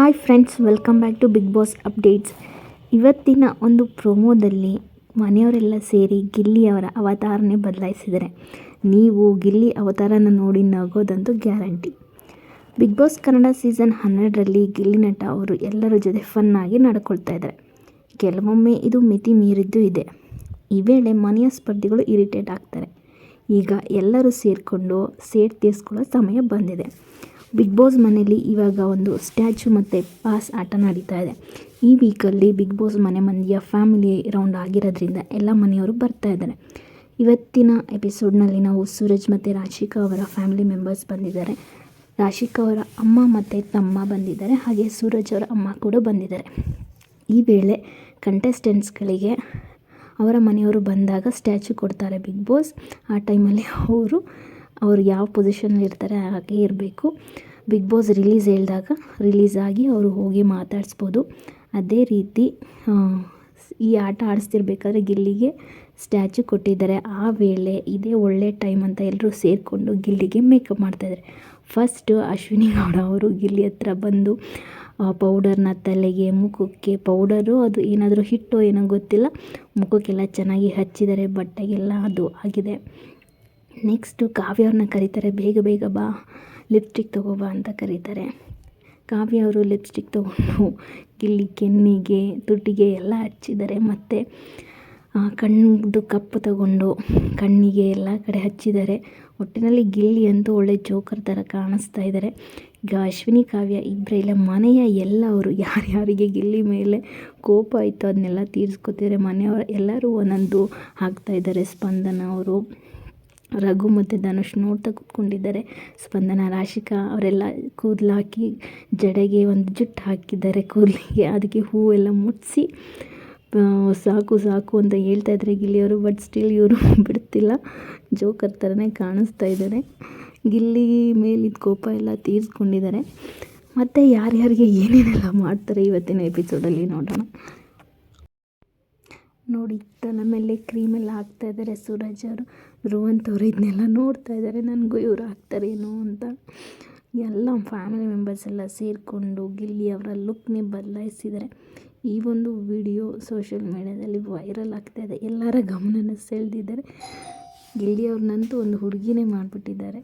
Hi friends, welcome back to Bigg Boss updates. ಇವತ್ತಿನ ಒಂದು ಪ್ರೊಮೋದಲ್ಲಿ ಮನೆಯವರೆಲ್ಲ ಸೇರಿ ಗಿಲ್ಲಿಯವರ ಅವತಾರನೇ ಬದಲಾಯಿಸಿದ್ದಾರೆ. ನೀವು ಗಿಲ್ಲಿ ಅವತಾರನ ನೋಡಿ ನಗೋದಂತೂ guarantee. Big Boss Kannada season 12ರಲ್ಲಿ ಗಿಲ್ಲಿ ನಟ ಅವರು ಎಲ್ಲರ ಜೊತೆ ಫನ್ನಾಗಿ ನಡ್ಕೊಳ್ತಾ ಇದ್ದಾರೆ. ಕೆಲವೊಮ್ಮೆ ಇದು ಮಿತಿ ಮೀರಿದ್ದು ಇದೆ. ಈ ವೇಳೆ ಮನೆಯ ಸ್ಪರ್ಧಿಗಳು ಇರಿಟೇಟ್ ಆಗ್ತಾರೆ. ಈಗ ಎಲ್ಲರೂ ಸೇರಿಕೊಂಡು ಸೇಡ್ ತೀರಿಸ್ಕೊಳ್ಳೋ ಸಮಯ ಬಂದಿದೆ. ಬಿಗ್ ಬಾಸ್ ಮನೆಯಲ್ಲಿ ಇವಾಗ ಒಂದು ಸ್ಟ್ಯಾಚು ಮತ್ತು ಪಾಸ್ ಆಟ ನಡೀತಾ ಇದೆ. ಈ ವೀಕಲ್ಲಿ ಬಿಗ್ ಬಾಸ್ ಮನೆ ಮಂದಿಯ ಫ್ಯಾಮಿಲಿ ರೌಂಡ್ ಆಗಿರೋದ್ರಿಂದ ಎಲ್ಲ ಮನೆಯವರು ಬರ್ತಾ ಇದ್ದಾರೆ. ಇವತ್ತಿನ ಎಪಿಸೋಡ್ನಲ್ಲಿ ನಾವು ಸೂರಜ್ ಮತ್ತು ರಾಶಿಕಾ ಅವರ ಫ್ಯಾಮಿಲಿ ಮೆಂಬರ್ಸ್ ಬಂದಿದ್ದಾರೆ. ರಾಶಿಕಾ ಅವರ ಅಮ್ಮ ಮತ್ತು ತಮ್ಮ ಬಂದಿದ್ದಾರೆ, ಹಾಗೆ ಸೂರಜ್ ಅವರ ಅಮ್ಮ ಕೂಡ ಬಂದಿದ್ದಾರೆ. ಈ ವೇಳೆ ಕಂಟೆಸ್ಟೆಂಟ್ಸ್ಗಳಿಗೆ ಅವರ ಮನೆಯವರು ಬಂದಾಗ ಸ್ಟ್ಯಾಚು ಕೊಡ್ತಾರೆ ಬಿಗ್ ಬಾಸ್. ಆ ಟೈಮಲ್ಲಿ ಅವರು ಯಾವ ಪೊಸಿಷನಲ್ಲಿ ಇರ್ತಾರೆ ಹಾಗೆ ಇರಬೇಕು. ಬಿಗ್ ಬಾಸ್ ರಿಲೀಸ್ ಆಗಿ ಅವರು ಹೋಗಿ ಮಾತಾಡಿಸ್ಬೋದು. ಅದೇ ರೀತಿ ಈ ಆಟ ಆಡಿಸ್ತಿರ್ಬೇಕಾದ್ರೆ ಗಿಲ್ಲಿಗೆ ಸ್ಟ್ಯಾಚು ಕೊಟ್ಟಿದ್ದಾರೆ. ಆ ವೇಳೆ ಇದೇ ಒಳ್ಳೆ ಟೈಮ್ ಅಂತ ಎಲ್ಲರೂ ಸೇರಿಕೊಂಡು ಗಿಲ್ಲಿಗೆ ಮೇಕಪ್ ಮಾಡ್ತಾಯಿದ್ದಾರೆ. ಫಸ್ಟು ಅಶ್ವಿನಿ ಗೌಡ ಅವರು ಗಿಲ್ಲಿ ಹತ್ರ ಬಂದು ಪೌಡರ್ನ ತಲೆಗೆ, ಮುಖಕ್ಕೆ, ಪೌಡರು ಅದು ಏನಾದರೂ ಹಿಟ್ಟೋ ಏನೋ ಗೊತ್ತಿಲ್ಲ, ಮುಖಕ್ಕೆಲ್ಲ ಚೆನ್ನಾಗಿ ಹಚ್ಚಿದ್ದಾರೆ, ಬಟ್ಟೆಗೆಲ್ಲ ಅದು ಆಗಿದೆ. ನೆಕ್ಸ್ಟು ಕಾವ್ಯ ಅವ್ರನ್ನ ಕರೀತಾರೆ, ಬೇಗ ಬೇಗ ಬಾ, ಲಿಪ್ಸ್ಟಿಕ್ ತೊಗೊಬಾ ಅಂತ ಕರೀತಾರೆ. ಕಾವ್ಯ ಅವರು ಲಿಪ್ಸ್ಟಿಕ್ ತೊಗೊಂಡು ಗಿಲ್ಲಿ ಕೆನ್ನಿಗೆ, ತುಟಿಗೆ ಎಲ್ಲ ಹಚ್ಚಿದ್ದಾರೆ. ಮತ್ತು ಕಣ್ಣದು ಕಪ್ಪು ತಗೊಂಡು ಕಣ್ಣಿಗೆ ಎಲ್ಲ ಕಡೆ ಹಚ್ಚಿದ್ದಾರೆ. ಒಟ್ಟಿನಲ್ಲಿ ಗಿಲ್ಲಿ ಅಂತೂ ಒಳ್ಳೆ ಜೋಕರ್ ಥರ ಕಾಣಿಸ್ತಾ ಇದ್ದಾರೆ. ಈಗ ಅಶ್ವಿನಿ ಕಾವ್ಯ ಇಬ್ಬರೇ ಮನೆಯ ಎಲ್ಲವರು ಯಾರ್ಯಾರಿಗೆ ಗಿಲ್ಲಿ ಮೇಲೆ ಕೋಪ ಆಯಿತು ಅದನ್ನೆಲ್ಲ ತೀರಿಸ್ಕೊತಿದ್ದಾರೆ. ಮನೆಯವರು ಎಲ್ಲರೂ ಒಂದೊಂದು ಹಾಕ್ತಾಯಿದ್ದಾರೆ. ಸ್ಪಂದನ ಅವರು, ರಘು ಮತ್ತು ಧನುಷ್ ನೋಡ್ತಾ ಕೂತ್ಕೊಂಡಿದ್ದಾರೆ. ಸ್ಪಂದನ, ರಾಶಿಕಾ ಅವರೆಲ್ಲ ಕೂದಲು ಹಾಕಿ ಜಡೆಗೆ ಒಂದು ಜುಟ್ಟು ಹಾಕಿದ್ದಾರೆ ಕೂದಲಿಗೆ, ಅದಕ್ಕೆ ಹೂವೆಲ್ಲ ಮುಟ್ಟಿಸಿ ಸಾಕು ಸಾಕು ಅಂತ ಹೇಳ್ತಾ ಇದ್ದಾರೆ ಗಿಲ್ಲಿಯವರು. ಬಟ್ ಸ್ಟಿಲ್ ಇವರು ಬಿಡ್ತಿಲ್ಲ, ಜೋಕರ್ ಥರನೇ ಕಾಣಿಸ್ತಾ ಇದ್ದಾರೆ. ಗಿಲ್ಲಿ ಮೇಲಿದ್ದ ಕೋಪ ಎಲ್ಲ ತೀರಿಸ್ಕೊಂಡಿದ್ದಾರೆ. ಮತ್ತು ಯಾರ್ಯಾರಿಗೆ ಏನೇನೆಲ್ಲ ಮಾಡ್ತಾರೆ ಇವತ್ತಿನ ಎಪಿಸೋಡಲ್ಲಿ ನೋಡೋಣ. ನೋಡಿ, ತಲೆ ಮೇಲೆ ಕ್ರೀಮೆಲ್ಲ ಹಾಕ್ತಾಯಿದ್ದಾರೆ ಸೂರಜ್ ಅವರು. ಧ್ರುವಂತ್ ಅವರು ಇದನ್ನೆಲ್ಲ ನೋಡ್ತಾ ಇದ್ದಾರೆ, ನನಗೂ ಇವರು ಹಾಕ್ತಾರೇನೋ ಅಂತ. ಎಲ್ಲ ಫ್ಯಾಮಿಲಿ ಮೆಂಬರ್ಸ್ ಎಲ್ಲ ಸೇರಿಕೊಂಡು ಗಿಲ್ಲಿ ಅವರ ಲುಕ್ನೇ ಬದಲಾಯಿಸಿದ್ದಾರೆ. ಈ ಒಂದು ವಿಡಿಯೋ ಸೋಷಿಯಲ್ ಮೀಡಿಯಾದಲ್ಲಿ ವೈರಲ್ ಆಗ್ತಾಯಿದೆ, ಎಲ್ಲರ ಗಮನನ ಸೆಳೆದಿದ್ದಾರೆ. ಗಿಲ್ಲಿ ಅವ್ರನ್ನಂತೂ ಒಂದು ಹುಡುಗಿನೇ ಮಾಡಿಬಿಟ್ಟಿದ್ದಾರೆ.